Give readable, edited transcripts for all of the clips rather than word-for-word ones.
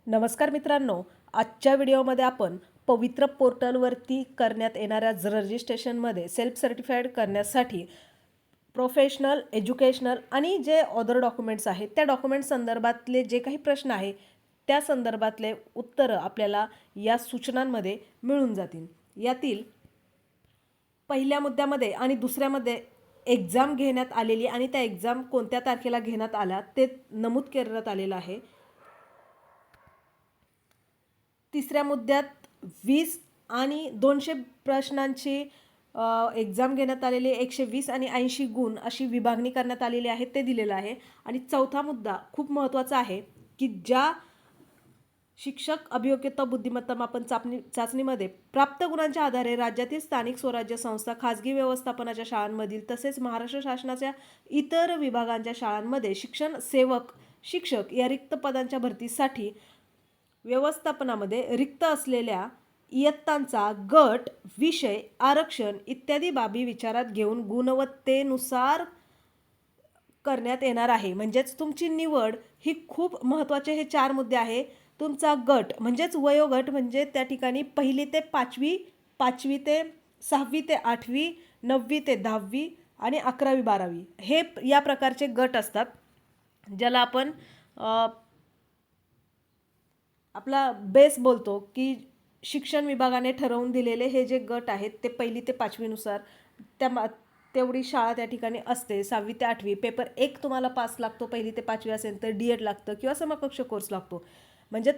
नमस्कार मित्रांनो, आजच्या व्हिडिओमध्ये आपण पवित्र पोर्टलवरती करण्यात येणाऱ्या रजिस्ट्रेशनमध्ये सेल्फ सर्टिफाईड करण्यासाठी प्रोफेशनल, एज्युकेशनल आणि जे अदर डॉक्युमेंट्स आहेत त्या डॉक्युमेंट्स संदर्भातले जे काही प्रश्न आहे त्या संदर्भातले उत्तरं आपल्याला या सूचनांमध्ये मिळून जातील. यातील पहिल्या मुद्द्यामध्ये आणि दुसऱ्यामध्ये एक्झाम घेण्यात आलेली आणि त्या एक्झाम कोणत्या तारखेला घेण्यात आल्या ते नमूद करण्यात आलेलं आहे. तिसऱ्या मुद्द्यात 20 आणि 200 प्रश्नांची एक्झाम घेण्यात आलेली 120 आणि 80 गुण अशी विभागणी करण्यात आलेली आहे ते दिलेलं आहे. आणि चौथा मुद्दा खूप महत्त्वाचा आहे की ज्या शिक्षक अभियोग्यता बुद्धिमत्ता मापन चाचणीमध्ये प्राप्त गुणांच्या आधारे राज्यातील स्थानिक स्वराज्य संस्था, खाजगी व्यवस्थापनाच्या शाळांमधील तसेच महाराष्ट्र शासनाच्या इतर विभागांच्या शाळांमध्ये शिक्षण सेवक शिक्षक या रिक्त पदांच्या भरतीसाठी व्यवस्थापनामध्ये रिक्त असलेल्या इयत्तांचा गट, विषय, आरक्षण इत्यादी बाबी विचारात घेऊन गुणवत्तेनुसार करण्यात येणार आहे. म्हणजेच तुमची निवड ही खूप महत्त्वाचे हे 4 मुद्दे आहे. तुमचा गट म्हणजेच वयोगट म्हणजे त्या ठिकाणी 1ली ते 5वी, 5वी ते 6वी ते 8वी, 9वी ते 10वी आणि 11वी 12वी हे या प्रकारचे गट असतात, ज्याला आपण आपला बेस बोलतो की शिक्षण विभागाने ठरवून दिलेले हे जे गट आहेत ते 1ली ते 5वीनुसार तेवढी शाळा त्या ठिकाणी असते. 6वी ते 8वी पेपर 1 तुम्हाला पास लागतो. 1ली ते 5वी असेल तर D.Ed लागतं किंवा समकक्ष कोर्स लागतो. म्हणजे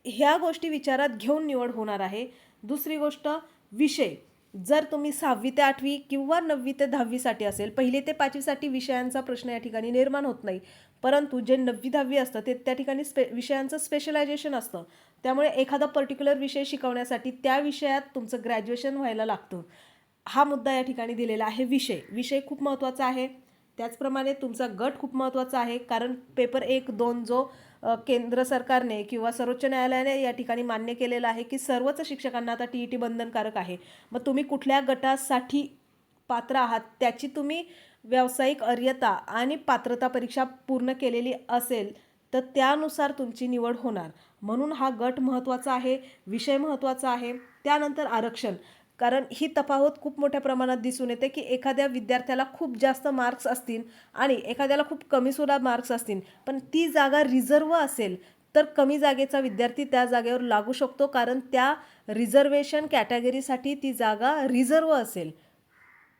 ह्या गोष्टी विचारात घेऊन निवड होणार आहे. दुसरी गोष्ट विषय, जर तुम्ही 6वी ते 8वी किंवा 9वी ते 10वीसाठी असेल, 1ली ते 5वीसाठी विषयांचा प्रश्न या ठिकाणी निर्माण होत नाही. परंतु जे 9वी 10वी असतं ते त्या ठिकाणी विषयांचं स्पेशलायझेशन असतं. त्यामुळे एखादा पर्टिक्युलर विषय शिकवण्यासाठी त्या विषयात तुमचं ग्रॅज्युएशन व्हायला लागतं. हा मुद्दा या ठिकाणी दिलेला आहे. विषय खूप महत्त्वाचा आहे. त्याचप्रमाणे तुमचा गट खूप महत्त्वाचा आहे, कारण पेपर 1, 2 जो केंद्र सरकारने किंवा सर्वोच्च न्यायालयाने या ठिकाणी मान्य केलेलं आहे की सर्वच शिक्षकांना आता TET बंधनकारक आहे. मग तुम्ही कुठल्या गटासाठी पात्र आहात त्याची तुम्ही व्यावसायिक अर्हता आणि पात्रता परीक्षा पूर्ण केलेली असेल तर त्यानुसार तुमची निवड होणार. म्हणून हा गट महत्त्वाचा आहे, विषय महत्त्वाचा आहे. त्यानंतर आरक्षण, कारण ही तफावत खूप मोठ्या प्रमाणात दिसून येते की एखाद्या विद्यार्थ्याला खूप जास्त मार्क्स असतील आणि एखाद्याला खूप कमीसुद्धा मार्क्स असतील, पण ती जागा रिझर्व असेल तर कमी जागेचा विद्यार्थी त्या जागेवर लागू शकतो, कारण त्या रिझर्वेशन कॅटेगरीसाठी ती जागा रिझर्व असेल.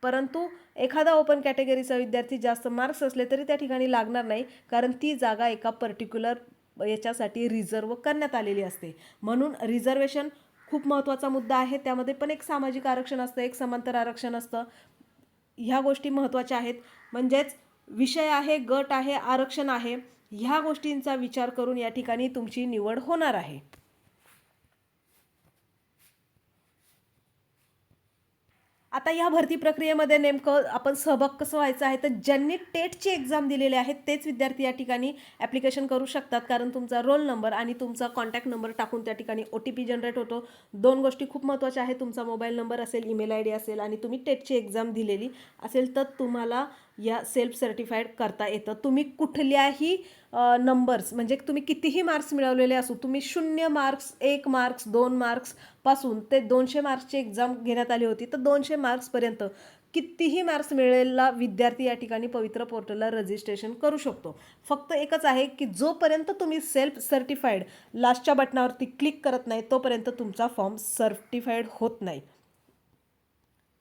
परंतु एखादा ओपन कॅटेगरीचा विद्यार्थी जास्त मार्क्स असले तरी त्या ठिकाणी लागणार नाही, कारण ती जागा एका पर्टिक्युलर याच्यासाठी रिझर्व करण्यात आलेली असते. म्हणून रिझर्वेशन खूप महत्त्वाचा मुद्दा आहे. त्यामध्ये पण एक सामाजिक आरक्षण असतं, एक समांतर आरक्षण असतं. ह्या गोष्टी महत्त्वाच्या आहेत. म्हणजेच विषय आहे, गट आहे, आरक्षण आहे, ह्या गोष्टींचा विचार करून या ठिकाणी तुमची निवड होणार आहे. आता या भरती प्रक्रियेमध्ये नेमकं आपण सहभाग कसं व्हायचं आहे, तर ज्यांनी टेटची एक्झाम दिलेले आहेत तेच विद्यार्थी या ठिकाणी ॲप्लिकेशन करू शकतात, कारण तुमचा रोल नंबर आणि तुमचा कॉन्टॅक्ट नंबर टाकून त्या ठिकाणी OTP जनरेट होतो. 2 गोष्टी खूप महत्त्वाच्या आहेत. तुमचा मोबाईल नंबर असेल, ईमेल ID असेल आणि तुम्ही टेटची एक्झाम दिलेली असेल तर तुम्हाला या सेल्फ सर्टिफाईड करता येतं. तुम्ही कुठल्याही नंबर्स म्हणजे तुम्ही कितीही मार्क्स मिळवलेले असू, तुम्ही 0 मार्क्स, 1 मार्क्स, 2 मार्क्स पासून ते 200 मार्क्सची एक्झाम घेण्यात आली होती, तर 200 मार्क्सपर्यंत कितीही मार्क्स मिळालेला विद्यार्थी या ठिकाणी पवित्र पोर्टलला रजिस्ट्रेशन करू शकतो. फक्त एकच आहे की जोपर्यंत तुम्ही सेल्फ सर्टिफाईड लास्टच्या बटनावरती क्लिक करत नाही तोपर्यंत तुमचा फॉर्म सर्टिफाईड होत नाही.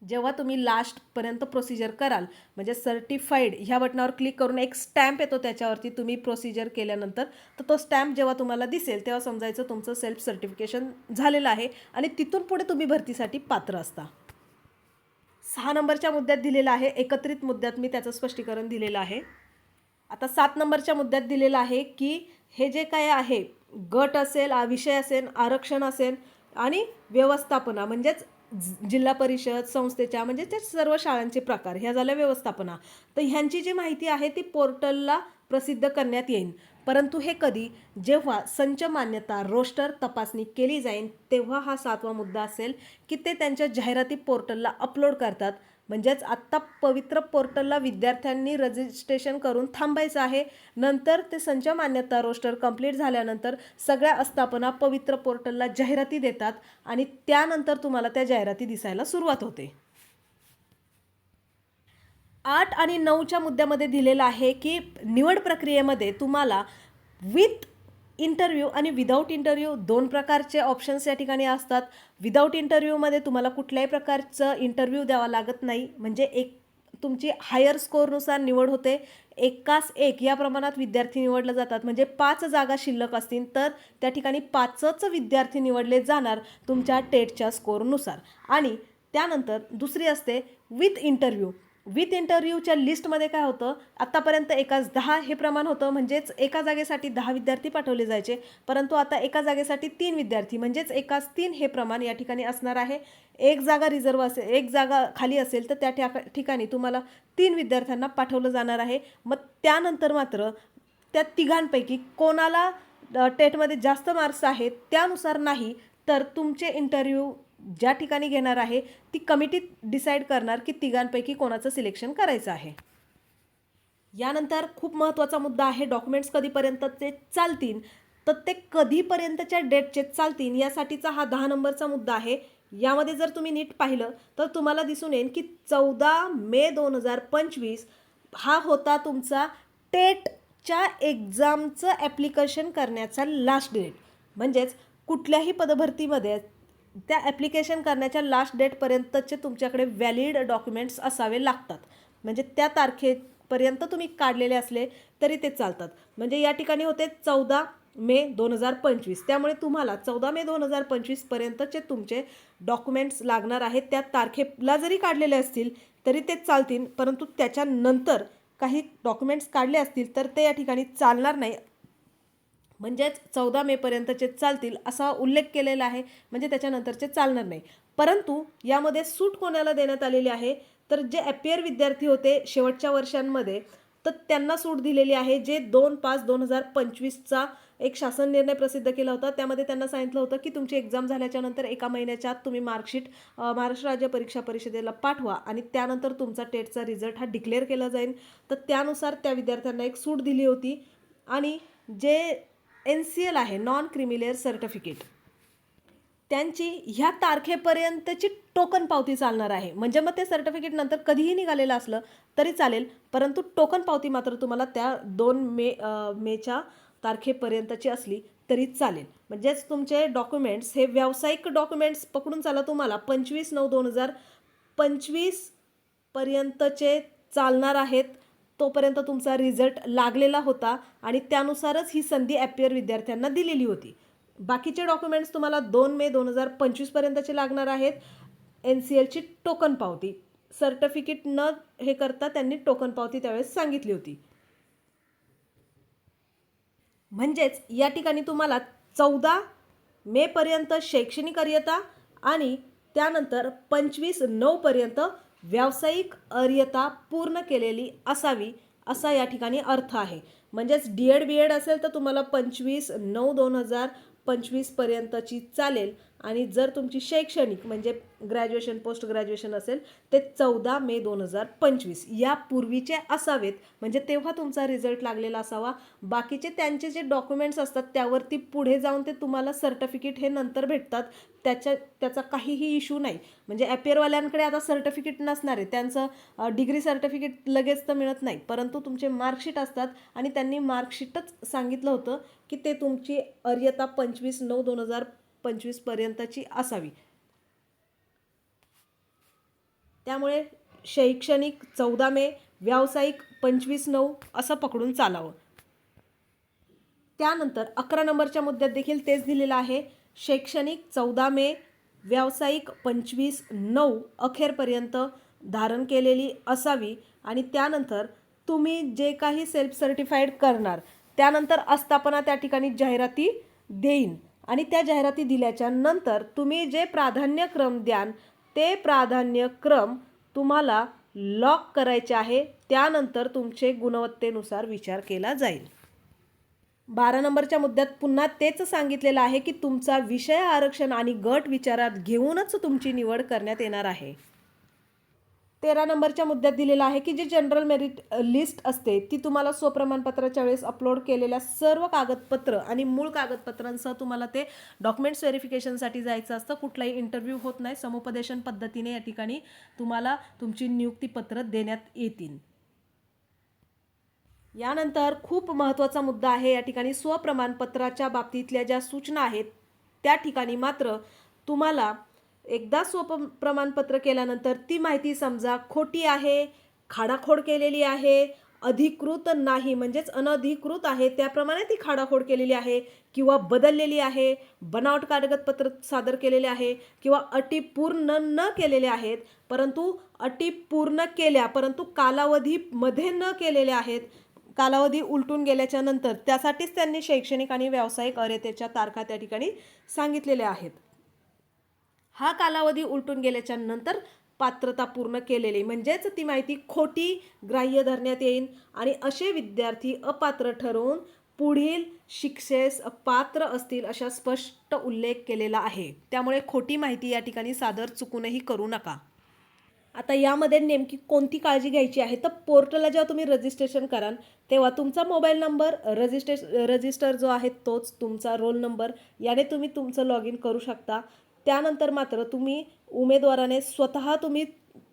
जेव्हा तुम्ही लास्टपर्यंत प्रोसिजर कराल, म्हणजे सर्टिफाईड ह्या बटनावर क्लिक करून एक स्टॅम्प येतो त्याच्यावरती, तुम्ही प्रोसिजर केल्यानंतर तर तो स्टॅम्प जेव्हा तुम्हाला दिसेल तेव्हा समजायचं तुमचं सेल्फ सर्टिफिकेशन झालेलं आहे आणि तिथून पुढे तुम्ही भरतीसाठी पात्र असता. 6 नंबरच्या मुद्द्यात दिलेला आहे, एकत्रित मुद्द्यात मी त्याचं स्पष्टीकरण दिलेलं आहे. आता 7 नंबरच्या मुद्द्यात दिलेलं आहे की हे जे काय आहे, गट असेल, विषय असेल, आरक्षण असेल आणि व्यवस्थापना म्हणजेच जिल्हा परिषद संस्थेच्या म्हणजे ते सर्व शाळांचे प्रकार ह्या झाल्या व्यवस्थापना. तर ह्यांची जी माहिती आहे ती पोर्टलला प्रसिद्ध करण्यात येईल. परंतु हे कधी, जेव्हा संच मान्यता रोस्टर तपासणी केली जाईल तेव्हा हा 7वा मुद्दा असेल की ते त्यांच्या जाहिराती पोर्टलला अपलोड करतात. म्हणजेच आत्ता पवित्र पोर्टलला विद्यार्थ्यांनी रजिस्ट्रेशन करून थांबायचं आहे. नंतर ते संच मान्यता रोस्टर कंप्लीट झाल्यानंतर सगळ्या आस्थापना पवित्र पोर्टलला जाहिराती देतात आणि त्यानंतर तुम्हाला त्या जाहिराती दिसायला सुरुवात होते. 8 आणि 9च्या मुद्द्यामध्ये दिलेलं आहे की निवड प्रक्रियेमध्ये तुम्हाला विथ इंटरव्ह्यू आणि विदाऊट इंटरव्ह्यू 2 प्रकारचे ऑप्शन्स या ठिकाणी असतात. विदाऊट इंटरव्ह्यूमध्ये तुम्हाला कुठल्याही प्रकारचं इंटरव्ह्यू द्यावा लागत नाही, म्हणजे एक तुमची हायर स्कोअरनुसार निवड होते. एकास एक या प्रमाणात विद्यार्थी निवडले जातात. म्हणजे 5 जागा शिल्लक असतील तर त्या ठिकाणी 5च विद्यार्थी निवडले जाणार तुमच्या टेटच्या स्कोअरनुसार. आणि त्यानंतर दुसरी असते विथ इंटरव्ह्यू. विथ इंटरव्ह्यूच्या लिस्टमध्ये काय होतं, आत्तापर्यंत एकाच 10 हे प्रमाण होतं, म्हणजेच एका जागेसाठी 10 विद्यार्थी पाठवले जायचे, परंतु आता एका जागेसाठी 3 विद्यार्थी म्हणजेच एकाच 3 हे प्रमाण या ठिकाणी असणार आहे. एक जागा रिझर्व असेल, एक जागा खाली असेल तर त्या ठिकाणी तुम्हाला 3 विद्यार्थ्यांना पाठवलं जाणार आहे. मग त्यानंतर मात्र त्या तिघांपैकी कोणाला टेटमध्ये जास्त मार्क्स आहेत त्यानुसार नाही, तर तुमचे इंटरव्ह्यू ज्या ठिकाणी घेणार आहे ती कमिटी डिसाईड करणार की तिघांपैकी कोणाचं सिलेक्शन करायचं आहे. यानंतर खूप महत्त्वाचा मुद्दा आहे डॉक्युमेंट्स कधीपर्यंतचे चालतील, तर ते कधीपर्यंतच्या डेटचे चालतील यासाठीचा हा 10 नंबरचा मुद्दा आहे. यामध्ये जर तुम्ही नीट पाहिलं तर तुम्हाला दिसून येईल की 14 मे 2025 हा होता तुमचा टेटच्या एक्झामचं ॲप्लिकेशन करण्याचा लास्ट डेट. म्हणजेच कुठल्याही पदभरतीमध्ये त्या ॲप्लिकेशन करण्याच्या लास्ट डेटपर्यंतचे तुमच्याकडे व्हॅलिड डॉक्युमेंट्स असावे लागतात. म्हणजे त्या तारखेपर्यंत तुम्ही काढलेले असले तरी ते चालतात. म्हणजे या ठिकाणी होते 14 मे 2025, त्यामुळे तुम्हाला 14 मे 2025 पर्यंतचे तुमचे डॉक्युमेंट्स लागणार आहेत. त्या तारखेला जरी काढलेले असतील तरी ते चालतील, परंतु त्याच्यानंतर काही डॉक्युमेंट्स काढले असतील तर ते या ठिकाणी चालणार नाही. म्हणजेच 14 मेपर्यंतचे चालतील असा उल्लेख केलेला आहे, म्हणजे त्याच्यानंतरचे चालणार नाही. परंतु यामध्ये सूट कोणाला देण्यात आलेली आहे, तर जे ॲपियर विद्यार्थी होते शेवटच्या वर्षांमध्ये तर त्यांना सूट दिलेली आहे. जे 2/5/2025चा एक शासन निर्णय प्रसिद्ध केला होता, त्यामध्ये त्यांना सांगितलं होतं की तुमची एक्झाम झाल्याच्या नंतर 1 महिन्याच्या आत तुम्ही मार्कशीट महाराष्ट्र राज्य परीक्षा परिषदेला पाठवा आणि त्यानंतर तुमचा टेटचा रिझल्ट हा डिक्लेअर केला जाईल. तर त्यानुसार त्या विद्यार्थ्यांना एक सूट दिली होती. आणि जे NCL आहे, नॉन क्रिमिलेअर सर्टिफिकेट, त्यांची ह्या तारखेपर्यंतची टोकन पावती चालणार आहे. म्हणजे मग ते सर्टिफिकेट नंतर कधीही निघालेलं असलं तरी चालेल, परंतु टोकन पावती मात्र तुम्हाला त्या 2 मेच्या तारखेपर्यंतची असली तरी चालेल. म्हणजेच तुमचे डॉक्युमेंट्स हे व्यावसायिक डॉक्युमेंट्स पकडून चाला तुम्हाला 25/9/2025 पर्यंतचे चालणार आहेत. तोपर्यंत तुमचा रिझल्ट लागलेला होता आणि त्यानुसारच ही संधी ॲपियर विद्यार्थ्यांना दिलेली होती. बाकीचे डॉक्युमेंट्स तुम्हाला 2 मे 2025 पर्यंतचे लागणार आहेत. NCLची टोकन पावती, सर्टिफिकेट न हे करता त्यांनी टोकन पावती त्यावेळेस सांगितली होती. म्हणजेच या ठिकाणी तुम्हाला 14 मेपर्यंत शैक्षणिक अर्हता आणि त्यानंतर 25/9 पर्यंत व्यावसायिक अर्हता पूर्ण केलेली असावी असा या ठिकाणी अर्थ आहे. म्हणजेच DED BED असेल तर तुम्हाला 25/9/2025 पर्यंतची चालेल आणि जर तुमची शैक्षणिक म्हणजे ग्रॅज्युएशन पोस्ट ग्रॅज्युएशन असेल ते 14 मे 2025 या पूर्वीचे असावेत. म्हणजे तेव्हा तुमचा रिझल्ट लागलेला असावा. बाकीचे त्यांचे जे डॉक्युमेंट्स असतात त्यावरती पुढे जाऊन ते तुम्हाला सर्टिफिकेट हे नंतर भेटतात, त्याचा काहीही इश्यू नाही. म्हणजे ॲपियरवाल्यांकडे आता सर्टिफिकेट नसणार आहे, त्यांचं डिग्री सर्टिफिकेट लगेच तर मिळत नाही, परंतु तुमचे मार्कशीट असतात आणि त्यांनी मार्कशीटच सांगितलं होतं की ते तुमची अर्हता 25/9/2025 पर्यंतची असावी. त्यामुळे शैक्षणिक 14 मे, व्यावसायिक 25/9 असं पकडून चालावं. त्यानंतर 11 नंबरच्या मुद्द्यात देखील तेच दिलेलं आहे. शैक्षणिक 14 मे, व्यावसायिक 25/9 अखेरपर्यंत धारण केलेली असावी. आणि त्यानंतर तुम्ही जे काही सेल्फ सर्टिफाईड करणार त्यानंतर आस्थापना त्या ठिकाणी जाहिराती देईन आणि त्या जाहिराती दिल्याच्या नंतर तुम्ही जे प्राधान्यक्रम द्याल ते प्राधान्यक्रम तुम्हाला लॉक करायचे आहे. त्यानंतर तुमचे गुणवत्तेनुसार विचार केला जाईल. 12 नंबरच्या मुद्द्यात पुन्हा तेच सांगितलेलं आहे की तुमचा विषय आरक्षण आणि गट विचारात घेऊनच तुमची निवड करण्यात येणार आहे. 13 नंबरच्या मुद्द्यात दिलेला आहे की जी जनरल मेरिट लिस्ट असते ती तुम्हाला स्वप्रमाणपत्राच्या वेळेस अपलोड केलेल्या सर्व कागदपत्र आणि मूळ कागदपत्रांसह तुम्हाला ते डॉक्युमेंट्स व्हेरिफिकेशनसाठी जायचं असतं. कुठलाही इंटरव्ह्यू होत नाही. समुपदेशन पद्धतीने या ठिकाणी तुम्हाला तुमची नियुक्तीपत्र देण्यात येतील. यानंतर खूप महत्त्वाचा मुद्दा आहे या ठिकाणी स्वप्रमाणपत्राच्या बाबतीतल्या ज्या सूचना आहेत त्या ठिकाणी मात्र तुम्हाला एकदा स्वप्रमाणपत्र केल्यानंतर ती माहिती समजा खोटी आहे, खाडाखोड केलेली आहे, अधिकृत नाही म्हणजेच अनधिकृत आहे त्याप्रमाणे ती खाडाखोड केलेली आहे किंवा बदललेली आहे, बनावट कागदपत्र सादर केलेले आहे किंवा अटी पूर्ण न केलेल्या आहेत, परंतु अटी पूर्ण केल्या परंतु कालावधीमध्ये न केलेल्या आहेत, कालावधी उलटून गेल्याच्या नंतर त्यासाठीच त्यांनी शैक्षणिक आणि व्यावसायिक अर्हतेच्या तारखा त्या ठिकाणी सांगितलेल्या आहेत. हा कालावधी उलटून गेल्याच्या नंतर पात्रता पूर्ण केलेली म्हणजेच ती माहिती खोटी ग्राह्य धरण्यात येईल आणि असे विद्यार्थी अपात्र ठरवून पुढील शिक्षेस पात्र असतील अशा स्पष्ट उल्लेख केलेला आहे. त्यामुळे खोटी माहिती या ठिकाणी सादर चुकूनही करू नका. आता यामध्ये नेमकी कोणती काळजी घ्यायची आहे तर पोर्टलला जेव्हा तुम्ही रजिस्ट्रेशन कराल तेव्हा तुमचा मोबाईल नंबर रजिस्टर जो आहे तोच तुमचा रोल नंबर याने तुम्ही तुमचं लॉग इन करू शकता. त्यानंतर मात्र तुम्ही उमेदवाराने स्वतः तुम्ही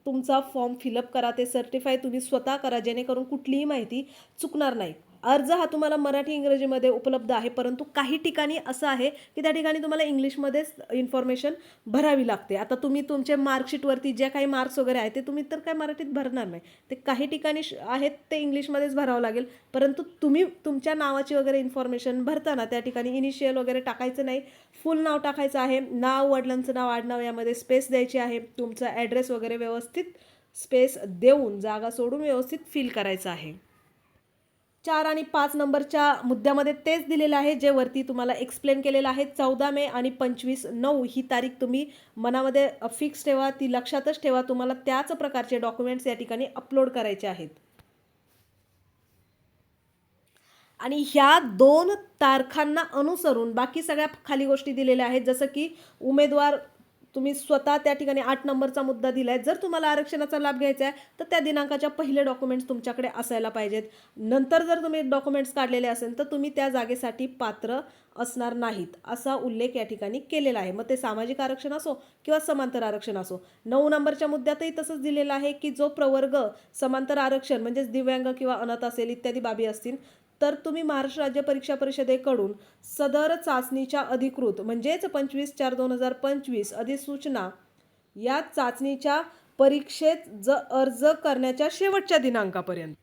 तुमचा फॉर्म फिलअप करा, ते सर्टिफाय तुम्ही स्वतः करा जेणेकरून कुठलीही माहिती चुकणार नाही. अर्ज हा तुम्हाला मराठी इंग्रजीमध्ये उपलब्ध आहे परंतु काही ठिकाणी असं आहे की त्या ठिकाणी तुम्हाला इंग्लिशमध्येच इन्फॉर्मेशन भरावी लागते. आता तुम्ही तुमच्या मार्कशीटवरती जे काही मार्क्स वगैरे आहे ते तुम्ही तर काय मराठीत भरणार नाही, ते काही ठिकाणी आहेत ते इंग्लिशमध्येच भरावं लागेल. परंतु तुम्ही तुमच्या नावाची वगैरे इन्फॉर्मेशन भरताना त्या ठिकाणी इनिशियल वगैरे टाकायचं नाही, फुल नाव टाकायचं आहे, नाव वडिलांचं नाव आडनाव यामध्ये स्पेस द्यायची आहे, तुमचा ॲड्रेस वगैरे व्यवस्थित स्पेस देऊन जागा सोडून व्यवस्थित फिल करायचं आहे. 4 आणि 5 नंबरच्या मुद्द्यामध्ये तेच दिलेलं आहे जे वरती तुम्हाला एक्सप्लेन केलेलं आहे. 14 मे आणि 25/9 ही तारीख तुम्ही मनामध्ये फिक्स ठेवा, ती लक्षातच ठेवा. तुम्हाला त्याच प्रकारचे डॉक्युमेंट्स या ठिकाणी अपलोड करायचे आहेत. आणि ह्या 2 तारखांना अनुसरून बाकी सगळ्या खाली गोष्टी दिलेल्या आहेत. जसं की उमेदवार तुम्ही स्वतः त्या ठिकाणी 8 नंबरचा मुद्दा दिला आहे. जर तुम्हाला आरक्षणाचा लाभ घ्यायचा आहे तर त्या दिनांकाच्या पहिले डॉक्युमेंट्स तुमच्याकडे असायला पाहिजेत. नंतर जर तुम्ही डॉक्युमेंट्स काढलेले असेल तर तुम्ही त्या जागेसाठी पात्र असणार नाहीत असा उल्लेख या ठिकाणी केलेला आहे. मग ते सामाजिक आरक्षण असो किंवा समांतर आरक्षण असो. 9 नंबरच्या मुद्द्यातही तसंच दिलेलं आहे की जो प्रवर्ग समांतर आरक्षण म्हणजेच दिव्यांग किंवा अनाथ असेल इत्यादी बाबी असतील तर तुम्ही महाराष्ट्र राज्य परीक्षा परिषदेकडून सदर चाचणीच्या अधिकृत म्हणजेच 25/4/2025 अधिसूचना या चाचणीच्या परीक्षेत अर्ज करण्याच्या शेवटच्या दिनांकापर्यंत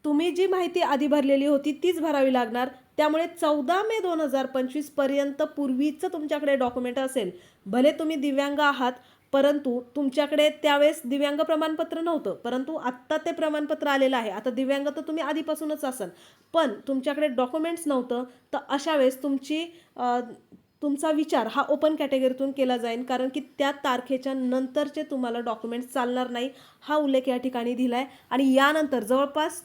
तुम्ही जी माहिती आधी भरलेली होती तीच भरावी लागणार. त्यामुळे 14 मे 2025 पर्यंत पूर्वीचं तुमच्याकडे डॉक्युमेंट असेल, भले तुम्ही दिव्यांग आहात परंतु तुमच्याकडे त्यावेळेस दिव्यांग प्रमाणपत्र नव्हतं, परंतु आत्ता ते प्रमाणपत्र आलेलं आहे. आता दिव्यांग तर तुम्ही आधीपासूनच असाल पण तुमच्याकडे डॉक्युमेंट्स नव्हतं तर अशा वेळेस तुमचा विचार हा ओपन कॅटेगरीतून केला जाईल कारण की त्या तारखेच्या नंतरचे तुम्हाला डॉक्युमेंट्स चालणार नाही हा उल्लेख या ठिकाणी दिला आहे. आणि यानंतर जवळपास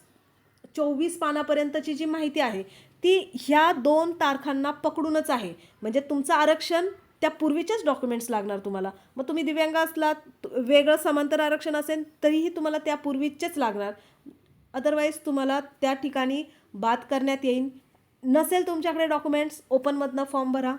24 पानापर्यंतची जी माहिती आहे ती ह्या 2 तारखांना पकडूनच आहे. म्हणजे तुमचं आरक्षण त्या पूर्वीचेच डॉक्युमेंट्स लागणार तुम्हाला. मग तुम्ही दिव्यांग असलात वेगळं समांतर आरक्षण असेल तरीही तुम्हाला त्या पूर्वीचेच लागणार, अदरवाईज तुम्हाला त्या ठिकाणी बाद करण्यात येईल. नसेल तुमच्याकडे डॉक्युमेंट्स ओपनमधनं फॉर्म भरा.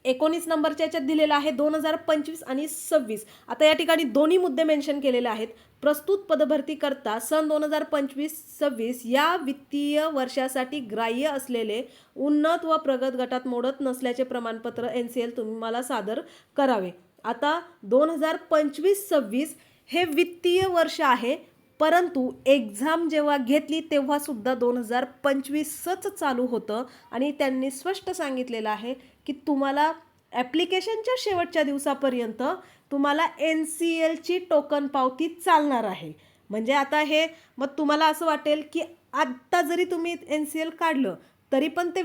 19 नंबरच्या याच्यात दिलेलं आहे 2025 आणि 26. आता या ठिकाणी दोन्ही मुद्दे मेन्शन केलेले आहेत. प्रस्तुत पदभरती करता सन 2025-26 या वित्तीय वर्षासाठी ग्राह्य असलेले उन्नत व प्रगत गटात मोडत नसल्याचे प्रमाणपत्र NCL तुम्हाला सादर करावे. आता 2025-26 हे वित्तीय वर्ष आहे परंतु एक्झाम जेव्हा घेतली तेव्हा सुद्धा 2025च चालू होतं आणि त्यांनी स्पष्ट सांगितलेलं आहे की तुम्हाला ॲप्लिकेशनच्या शेवटच्या दिवसापर्यंत तुम्हाला NCLची टोकन पावती चालणार आहे. म्हणजे आता हे मग तुम्हाला असं वाटेल की आत्ता जरी तुम्ही NCL काढलं तरी पण ते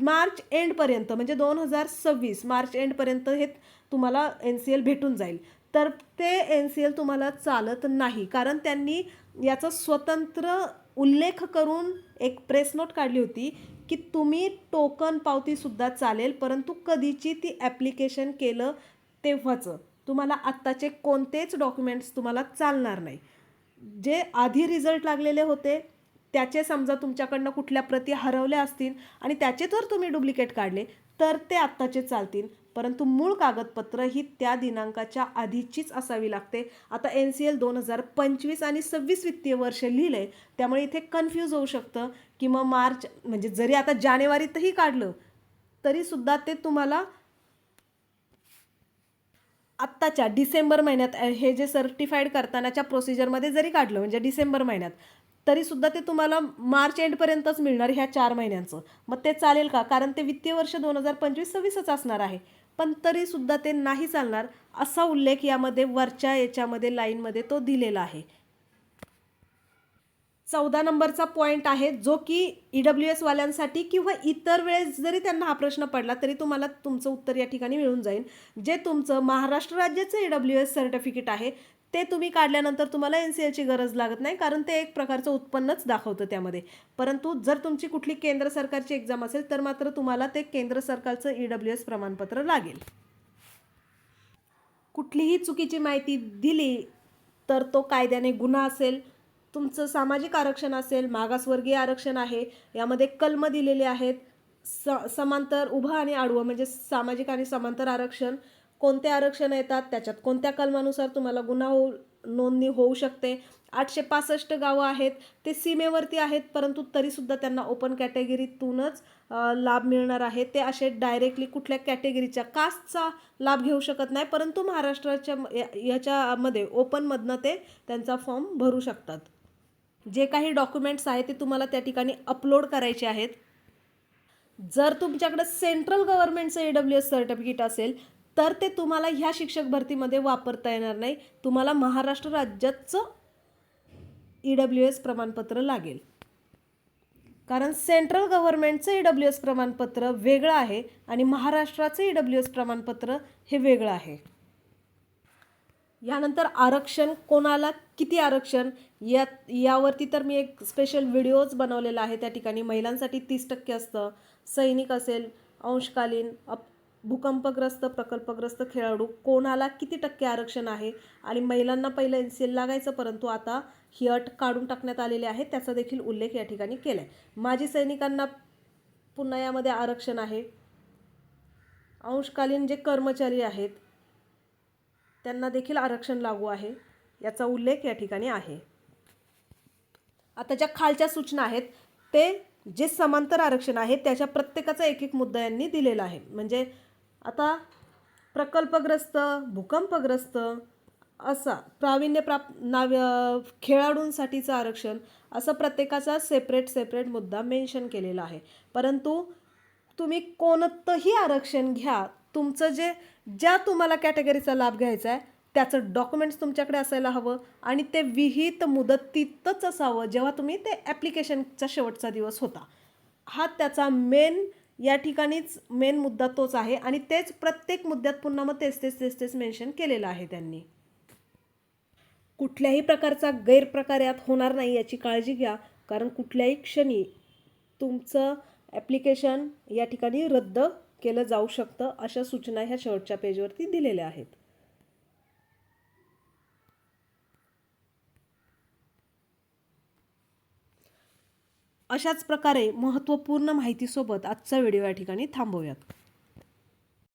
मार्च एंडपर्यंत म्हणजे 2026 मार्च एंडपर्यंत हे तुम्हाला NCL भेटून जाईल. तर ते NCL तुम्हाला चालत नाही कारण त्यांनी याचा स्वतंत्र उल्लेख करून एक प्रेस नोट काढली होती की तुम्ही टोकन पावतीसुद्धा चालेल परंतु कधीची ती ॲप्लिकेशन केलं तेव्हाचं. तुम्हाला आत्ताचे कोणतेच डॉक्युमेंट्स तुम्हाला चालणार नाही. जे आधी रिझल्ट लागलेले होते त्याचे समजा तुमच्याकडनं कुठल्या प्रती हरवल्या असतील आणि त्याचे जर तुम्ही डुप्लिकेट काढले तर ते आत्ताचे चालतील, परंतु मूळ कागदपत्र ही त्या दिनांकाच्या आधीचीच असावी लागते. आता NCL 2025 आणि 26 वित्तीय वर्ष लिहिलं आहे, त्यामुळे इथे कन्फ्यूज होऊ शकतं की मग मार्च म्हणजे जरी आता जानेवारीतही काढलं तरीसुद्धा ते तुम्हाला आत्ताच्या डिसेंबर महिन्यात हे जे सर्टिफाईड करतानाच्या प्रोसिजरमध्ये जरी काढलं म्हणजे डिसेंबर महिन्यात तरीसुद्धा ते तुम्हाला मार्च एंडपर्यंतच मिळणार ह्या 4 महिन्यांचं. मग ते चालेल का? कारण ते वित्तीय वर्ष 2025-26च असणार आहे, पण तरीसुद्धा ते नाही चालणार असा उल्लेख यामध्ये वरच्या याच्यामध्ये लाईनमध्ये तो दिलेला आहे. 14 नंबरचा पॉईंट आहे जो की EWS वाल्यांसाठी किंवा इतर वेळेस जरी त्यांना हा प्रश्न पडला तरी तुम्हाला तुमचं उत्तर या ठिकाणी मिळून जाईल. जे तुमचं महाराष्ट्र राज्याचं EWS सर्टिफिकेट आहे ते तुम्ही काढल्यानंतर तुम्हाला NCLची गरज लागत नाही, कारण ते एक प्रकारचं उत्पन्नच दाखवतं त्यामध्ये. परंतु जर तुमची कुठली केंद्र सरकारची एक्झाम असेल तर मात्र तुम्हाला ते केंद्र सरकारचं EWS प्रमाणपत्र लागेल. कुठलीही चुकीची माहिती दिली तर तो कायद्याने गुन्हा असेल. तुमचं सामाजिक आरक्षण असेल, मागासवर्गीय आरक्षण आहे, यामध्ये कलम दिलेले आहेत. समांतर उभं आणि आडवं म्हणजे सामाजिक आणि समांतर आरक्षण कोणते आरक्षण येतात, त्याच्यात कोणत्या कलमानुसार तुम्हाला गुन्हा नोंदणी होऊ शकते. 865 गावं आहेत, ते सीमेवरती आहेत, परंतु तरीसुद्धा त्यांना ओपन कॅटेगरीतूनच लाभ मिळणार आहे. ते असे डायरेक्टली कुठल्या कॅटेगरीच्या कास्टचा लाभ घेऊ शकत नाही, परंतु महाराष्ट्राच्या याच्यामध्ये ओपनमधनं ते त्यांचा फॉर्म भरू शकतात. जे काही डॉक्युमेंट्स आहेत ते तुम्हाला त्या ठिकाणी अपलोड करायचे आहेत. जर तुमच्याकडे सेंट्रल गव्हर्नमेंटचं EWS सर्टिफिकेट असेल तर ते तुम्हाला ह्या शिक्षक भरतीमध्ये वापरता येणार नाही. तुम्हाला महाराष्ट्र राज्याचं EWS प्रमाणपत्र लागेल, कारण सेंट्रल गव्हर्नमेंटचं EWS प्रमाणपत्र वेगळं आहे आणि महाराष्ट्राचं EWS प्रमाणपत्र हे वेगळं आहे. यानंतर आरक्षण कोणाला किती आरक्षण यावरती तर मी एक स्पेशल व्हिडिओज बनवलेला आहे. त्या ठिकाणी महिलांसाठी 30% असतं, सैनिक असेल, अंशकालीन, भूकंपग्रस्त, प्रकल्पग्रस्त खेळाडू कोणाला किती टक्के आरक्षण आहे आणि महिलांना पहिलं NCL लागायचं, परंतु आता ही अट काढून टाकण्यात आलेली आहे. त्याचा देखील उल्लेख या ठिकाणी केला आहे. माजी सैनिकांना पुन्हा यामध्ये आरक्षण आहे. अंशकालीन जे कर्मचारी आहेत त्यांना देखील आरक्षण लागू आहे, याचा उल्लेख या ठिकाणी आहे. आता ज्या खालच्या सूचना आहेत ते जे समांतर आरक्षण आहे त्याच्या प्रत्येकाचा एक एक मुद्दा यांनी दिलेला आहे. म्हणजे आता प्रकल्पग्रस्त, भूकंपग्रस्त असा प्रावीण्यप्राप्त खेळाडूंसाठीचं आरक्षण असं प्रत्येकाचा सेपरेट मुद्दा मेन्शन केलेला आहे. परंतु तुम्ही कोणतंही आरक्षण घ्या, तुमचं ज्या तुम्हाला कॅटेगरीचा लाभ घ्यायचा आहे त्याचं डॉक्युमेंट्स तुमच्याकडे असायला हवं आणि ते विहित मुदतीतच असावं जेव्हा तुम्ही ते ॲप्लिकेशनचा शेवटचा दिवस होता. हा त्याचा या ठिकाणीच मेन मुद्दा तोच आहे आणि तेच प्रत्येक मुद्द्यात पुन्हा मग तेच मेन्शन केलेलं आहे त्यांनी. कुठल्याही प्रकारचा गैरप्रकार यात होणार नाही याची काळजी घ्या, कारण कुठल्याही क्षणी तुमचं ॲप्लिकेशन या ठिकाणी रद्द केलं जाऊ शकतं. अशा सूचना ह्या शेवटच्या पेजवरती दिलेल्या आहेत. अशाच प्रकारे महत्त्वपूर्ण माहितीसोबत आजचा व्हिडिओ या ठिकाणी थांबवूयात.